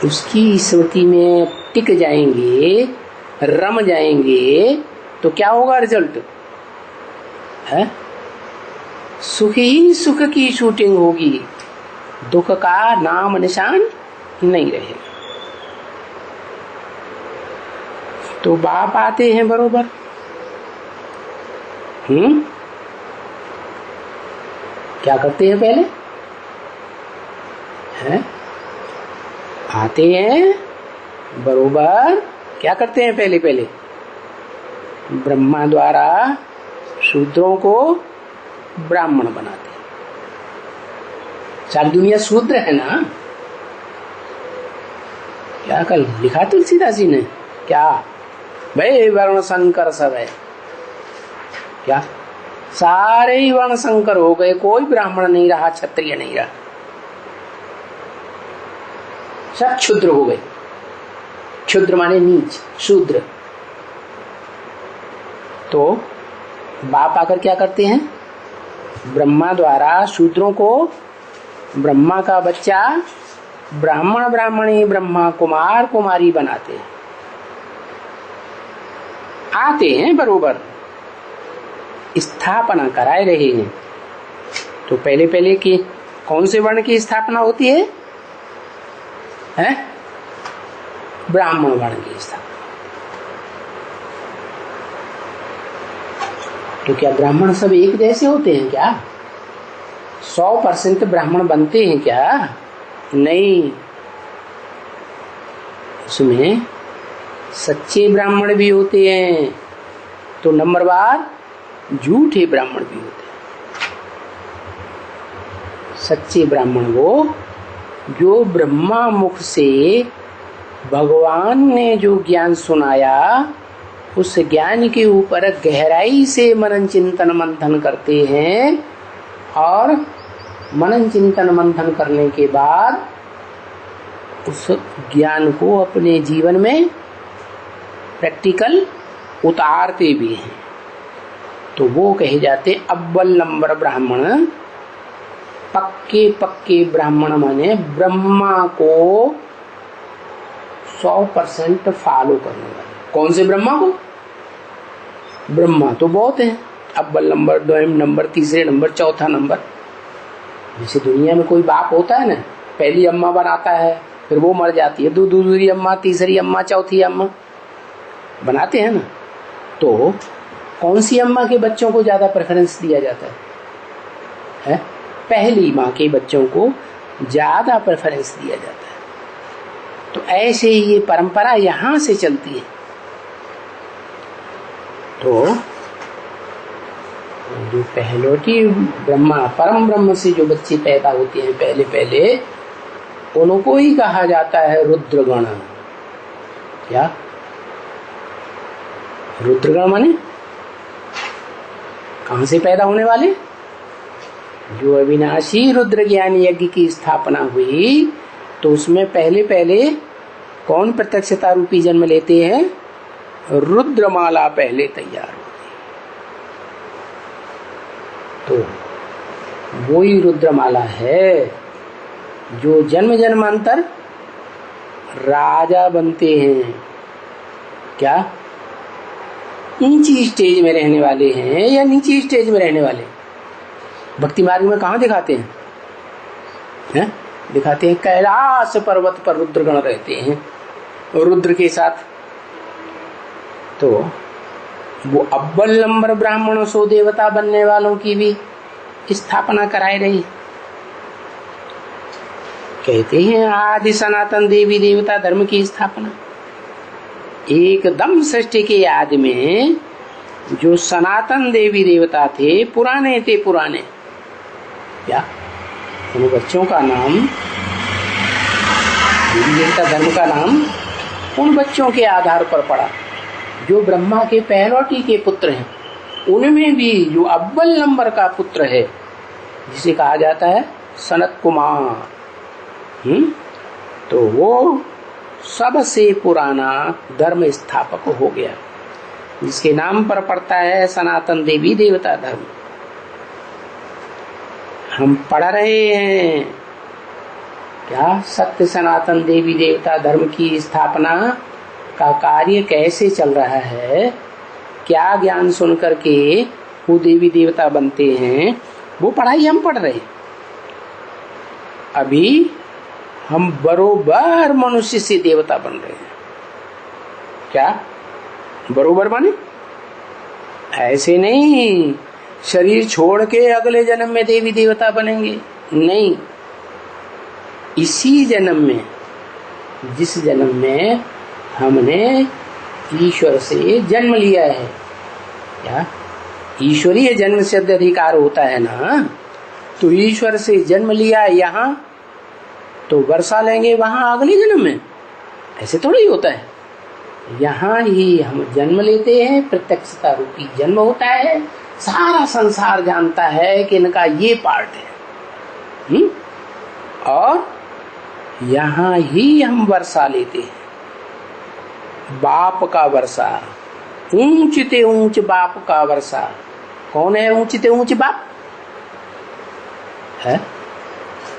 उसकी स्मृति में टिक जाएंगे, रम जाएंगे, तो क्या होगा रिजल्ट है? सुख ही सुख की शूटिंग होगी, दुख का नाम निशान नहीं रहेगा। तो बाप आते हैं बरोबर, क्या करते हैं पहले हैं? आते हैं बरोबर, क्या करते हैं पहले पहले? ब्रह्मा द्वारा शूद्रों को ब्राह्मण बनाते हैं। सारी दुनिया शूद्र है ना? क्या कल लिखा तुलसीदास जी ने? क्या भाई वर्ण संकर सब है क्या? सारे ही वर्ण संकर हो गए, कोई ब्राह्मण नहीं रहा, क्षत्रिय नहीं रहा, सब क्षुद्र हो गए। क्षुद्र माने नीच, शूद्र। तो बाप आकर क्या करते हैं? ब्रह्मा द्वारा शूद्रों को, ब्रह्मा का बच्चा ब्राह्मण ब्राह्मणी, ब्रह्मा कुमार कुमारी बनाते हैं। आते हैं बरोबर, स्थापना कराए रहे हैं। तो पहले पहले की कौन से वर्ण की स्थापना होती है? हैं? ब्राह्मण वर्ण की स्थापना। तो क्या ब्राह्मण सब एक जैसे होते हैं क्या? 100% ब्राह्मण बनते हैं क्या? नहीं, उसमें सच्चे ब्राह्मण भी होते हैं, तो नंबरवार झूठे ब्राह्मण भी होते हैं। सच्चे ब्राह्मण वो जो ब्रह्मा मुख से भगवान ने जो ज्ञान सुनाया, उस ज्ञान के ऊपर गहराई से मनन चिंतन मंथन करते हैं, और मनन चिंतन मंथन करने के बाद उस ज्ञान को अपने जीवन में प्रैक्टिकल उतारते भी हैं। तो वो कहे जाते अव्वल नंबर ब्राह्मण। पक्के पक्के ब्राह्मण माने ब्रह्मा को 100% फॉलो करने वाले। कौन से ब्रह्मा को? ब्रह्मा तो बहुत है, अव्वल नंबर, द्विम नंबर, तीसरे नंबर, चौथा नंबर। जैसे दुनिया में कोई बाप होता है ना, पहली अम्मा बनाता है, फिर वो मर जाती है, दूसरी अम्मा, तीसरी अम्मा, चौथी अम्मा बनाते हैं ना। तो कौन सी अम्मा के बच्चों को ज्यादा प्रेफरेंस दिया जाता है? पहली माँ के बच्चों को ज्यादा प्रेफरेंस दिया जाता है। तो ऐसे ही ये परंपरा यहां से चलती है। तो जो पहलोटी ब्रह्मा, परम ब्रह्म से जो बच्चे पैदा होते हैं पहले पहले, उनको ही कहा जाता है रुद्रगण। क्या? रुद्रगण माने कहां से पैदा होने वाले? जो अविनाशी रुद्र ज्ञान यज्ञ की स्थापना हुई, तो उसमें पहले पहले कौन प्रत्यक्षता रूपी जन्म लेते हैं? रुद्रमाला पहले तैयार होती। तो वो ही रुद्रमाला है जो जन्म जन्मांतर राजा बनते हैं। क्या? ऊंची स्टेज में रहने वाले हैं या नीची स्टेज में रहने वाले? भक्ति मार्ग में कहाँ दिखाते हैं? दिखाते हैं कैलाश पर्वत पर रुद्रगण रहते हैं रुद्र के साथ। तो वो अव्वल नंबर ब्राह्मणों सो देवता बनने वालों की भी स्थापना कराई रही। कहते हैं आदि सनातन देवी देवता धर्म की स्थापना एकदम सृष्टि के आदि में जो सनातन देवी देवता थे, पुराने थे, पुराने। क्या उन बच्चों का नाम, देवी देवता धर्म का नाम उन बच्चों के आधार पर पड़ा जो ब्रह्मा के पहलौटी के पुत्र हैं। उनमें भी जो अव्वल नंबर का पुत्र है, जिसे कहा जाता है सनत कुमार, तो वो सबसे पुराना धर्म स्थापक हो गया, जिसके नाम पर पड़ता है सनातन देवी देवता धर्म। हम पढ़ रहे हैं क्या सत्य सनातन देवी देवता धर्म की स्थापना का कार्य कैसे चल रहा है, क्या ज्ञान सुन करके वो देवी देवता बनते हैं, वो पढ़ाई हम पढ़ रहे हैं। अभी हम बरोबर मनुष्य से देवता बन रहे हैं। क्या बरोबर बने? ऐसे नहीं शरीर छोड़ के अगले जन्म में देवी देवता बनेंगे, नहीं। इसी जन्म में, जिस जन्म में हमने ईश्वर से जन्म लिया है, क्या ईश्वरीय जन्म सिद्ध अधिकार होता है ना, तो ईश्वर से जन्म लिया यहाँ तो वर्षा लेंगे वहां अगले जन्म में, ऐसे थोड़ी होता है। यहाँ ही हम जन्म लेते हैं, प्रत्यक्षता रूपी जन्म होता है, सारा संसार जानता है कि इनका ये पार्ट है। और यहाँ ही हम वर्षा लेते हैं, बाप का वर्षा, ऊंचते ऊंच बाप का वर्षा। कौन है ऊंचते ऊंच बाप है?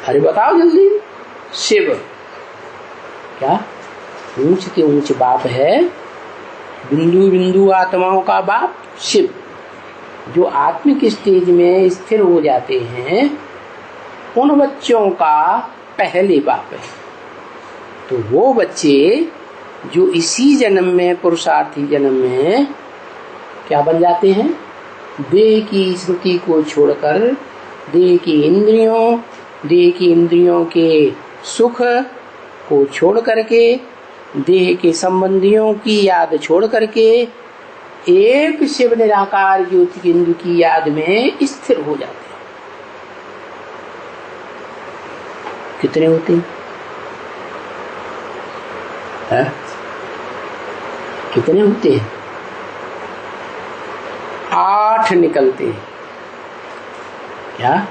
अरे बताओ जल्दी। शिव। क्या ऊंचते ऊंच बाप है? बिंदु बिंदु आत्माओं का बाप शिव। जो आत्मिक स्टेज में स्थिर हो जाते हैं उन बच्चों का पहले बाप है। तो वो बच्चे जो इसी जन्म में, पुरुषार्थी जन्म में क्या बन जाते हैं? देह की स्मृति को छोड़कर देह की इंद्रियों के सुख को छोड़ करके, देह के संबंधियों की याद छोड़ करके एक शिव निराकार ज्योति बिंदु की याद में स्थिर हो जाते हैं। कितने होते हैं? कितने होते हैं? 8 निकलते हैं। क्या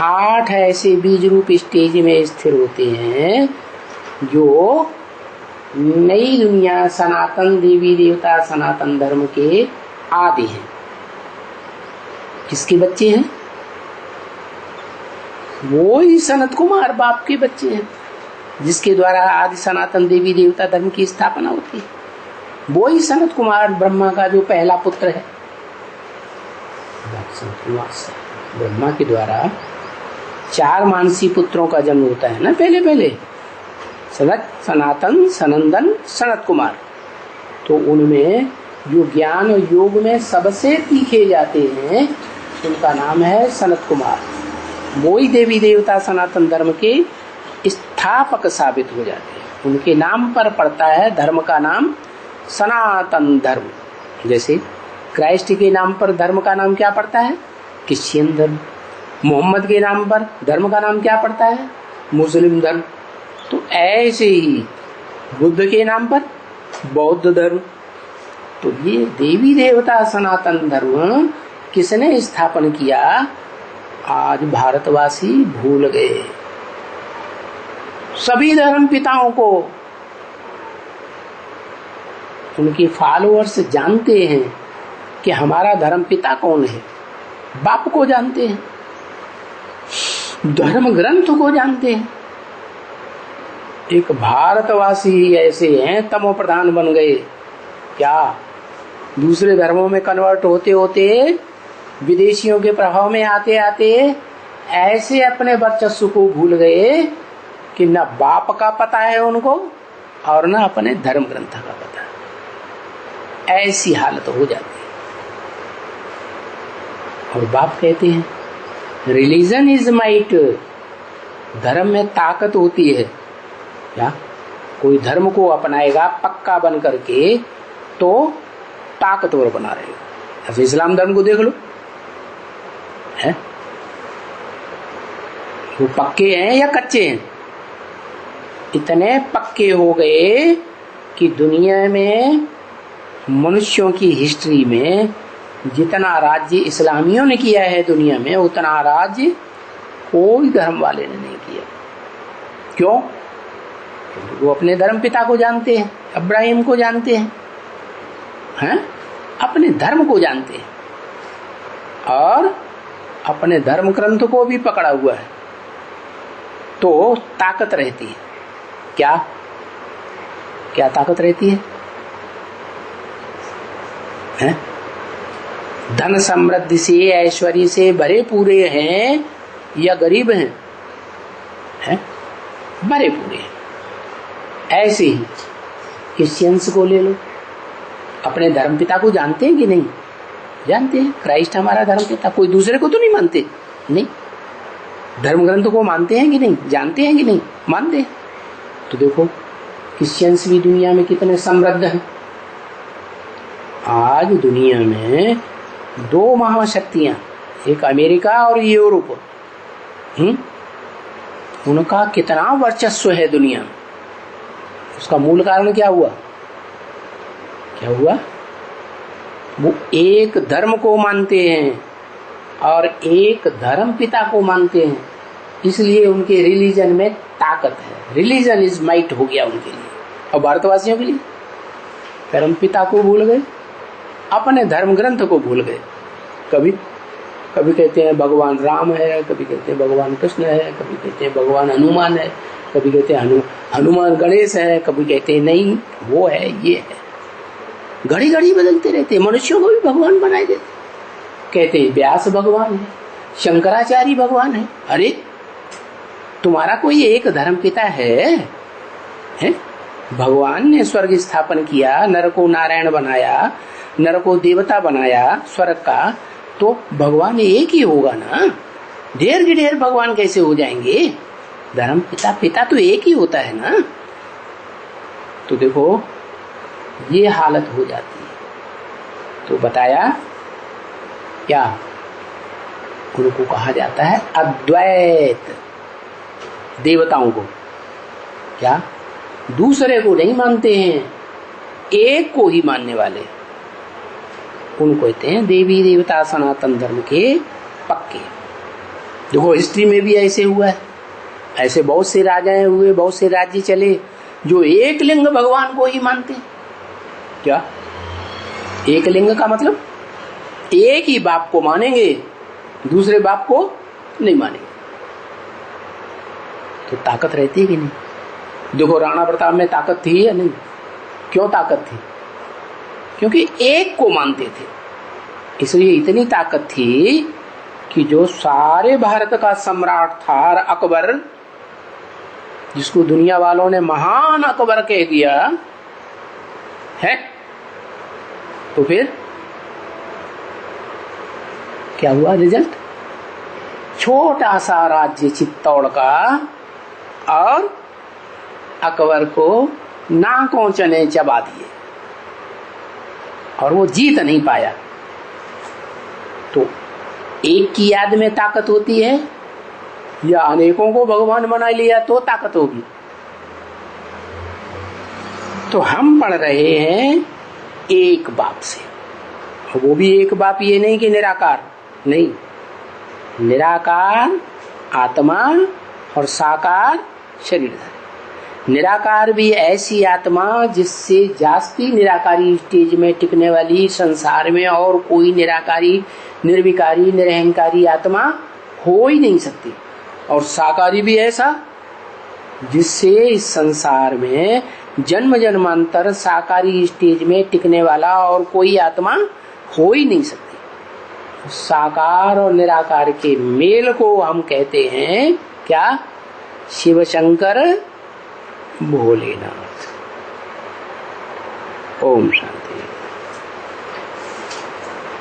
8 ऐसे बीज रूप स्टेज में स्थिर होते हैं जो नई दुनिया सनातन देवी देवता सनातन धर्म के आदि हैं। किसके बच्चे हैं? वो ही सनत कुमार बाप के बच्चे हैं, जिसके द्वारा आदि सनातन देवी देवता धर्म की स्थापना होती है। वो ही सनत कुमार ब्रह्मा का जो पहला पुत्र है। ब्रह्मा के द्वारा 4 मानसी पुत्रों का जन्म होता है ना, पहले सनत, सनातन, सनंदन, सनत कुमार। तो उनमें जो ज्ञान और योग में सबसे तीखे जाते हैं उनका नाम है सनत कुमार। वो ही देवी देवता सनातन धर्म के स्थापक साबित हो जाते हैं। उनके नाम पर पड़ता है धर्म का नाम सनातन धर्म। जैसे क्राइस्ट के नाम पर धर्म का नाम क्या पड़ता है? क्रिश्चियन धर्म। मोहम्मद के नाम पर धर्म का नाम क्या पड़ता है? मुस्लिम धर्म। तो ऐसे ही बुद्ध के नाम पर बौद्ध धर्म। तो ये देवी देवता सनातन धर्म किसने स्थापन किया? आज भारतवासी भूल गए। सभी धर्म पिताओं को उनके फॉलोअर्स जानते हैं कि हमारा धर्म पिता कौन है। बाप को जानते हैं, धर्म ग्रंथ को जानते हैं। एक भारतवासी ऐसे हैं तमो प्रधान बन गए। क्या दूसरे धर्मों में कन्वर्ट होते होते, विदेशियों के प्रभाव में आते आते ऐसे अपने वर्चस्व को भूल गए कि न बाप का पता है उनको और न अपने धर्म ग्रंथ का पता है। ऐसी हालत हो जाती है। और बाप कहते हैं रिलीजन इज माइट। धर्म में ताकत होती है। क्या कोई धर्म को अपनाएगा पक्का बन करके तो ताकतवर बना रहेगा। ऐसे इस्लाम धर्म को देख लो, है वो पक्के हैं या कच्चे हैं? इतने पक्के हो गए कि दुनिया में मनुष्यों की हिस्ट्री में जितना राज्य इस्लामियों ने किया है दुनिया में, उतना राज्य कोई धर्म वाले ने नहीं किया। क्यों? क्योंकि वो अपने धर्म पिता को जानते हैं, इब्राहिम को जानते हैं, अपने धर्म को जानते हैं और अपने धर्म ग्रंथ को भी पकड़ा हुआ है। तो ताकत रहती है। क्या क्या ताकत रहती है? धन समृद्धि से, ऐश्वर्य से भरे पूरे हैं या गरीब हैं? भरे पूरे हैं। ऐसे ही क्रिश्चियंस को ले लो, अपने धर्मपिता को जानते हैं कि नहीं? जानते हैं, क्राइस्ट हमारा धर्मपिता। कोई दूसरे को तो नहीं मानते? नहीं। धर्म ग्रंथ को मानते हैं कि नहीं? जानते हैं कि नहीं? मानते हैं। तो देखो क्रिश्चियंस भी दुनिया में कितने समृद्ध हैं। आज दुनिया में दो महाशक्तियां, एक अमेरिका और यूरोप, उनका कितना वर्चस्व है दुनिया में। उसका मूल कारण क्या हुआ? क्या हुआ? वो एक धर्म को मानते हैं और एक धर्म पिता को मानते हैं, इसलिए उनके रिलीजन में ताकत है। रिलीजन इज माइट हो गया उनके लिए। और भारतवासियों के लिए धर्म पिता को भूल गए, अपने धर्म ग्रंथ को भूल गए। कभी कभी कहते हैं भगवान राम है, कभी कहते हैं भगवान कृष्ण है, कभी कहते हैं भगवान हनुमान है, कभी कहते हैं हनुमान गणेश है, कभी कहते हैं नहीं वो है ये है। घड़ी घड़ी बदलते रहते। मनुष्यों को भी भगवान बनाए देते। कहते हैं व्यास भगवान है, शंकराचार्य भगवान है। अरे तुम्हारा कोई एक धर्म पिता है? भगवान ने स्वर्ग स्थापन किया, नर को नारायण बनाया, नर को देवता बनाया स्वर्ग का, तो भगवान एक ही होगा ना। ढेर के ढेर भगवान कैसे हो जाएंगे? धर्म पिता तो एक ही होता है ना। तो देखो ये हालत हो जाती है। तो बताया क्या? उनको कहा जाता है अद्वैत। देवताओं को क्या? दूसरे को नहीं मानते हैं, एक को ही मानने वाले, उनको कहते हैं देवी देवता सनातन धर्म के पक्के। देखो हिस्ट्री में भी ऐसे हुआ है। ऐसे बहुत से राजाएं हुए, बहुत से राज्य चले जो एक लिंग भगवान को ही मानते हैं। क्या? एक लिंग का मतलब एक ही बाप को मानेंगे, दूसरे बाप को नहीं मानेंगे। तो ताकत रहती है कि नहीं? देखो राणा प्रताप में ताकत थी या नहीं? क्यों ताकत थी? क्योंकि एक को मानते थे, इसलिए इतनी ताकत थी कि जो सारे भारत का सम्राट था अकबर, जिसको दुनिया वालों ने महान अकबर कह दिया है, तो फिर क्या हुआ रिजल्ट? छोटा सा राज्य चित्तौड़ का, और अकबर को नाकों चने चबा दिए और वो जीत नहीं पाया। तो एक की याद में ताकत होती है या अनेकों को भगवान बना लिया तो ताकत होगी? तो हम पढ़ रहे हैं एक बाप से। वो भी एक बाप, ये नहीं कि निराकार, नहीं, निराकार आत्मा और साकार शरीर। निराकार भी ऐसी आत्मा जिससे जास्ती निराकारी स्टेज में टिकने वाली संसार में और कोई निराकारी, निर्विकारी, निरहंकारी आत्मा हो ही नहीं सकती। और साकारी भी ऐसा जिससे इस संसार में जन्म जन्मांतर साकारी स्टेज में टिकने वाला और कोई आत्मा हो ही नहीं सकती। साकार और निराकार के मेल को हम कहते हैं क्या? शिव शंकर भोलेनाथ। ओम शांति।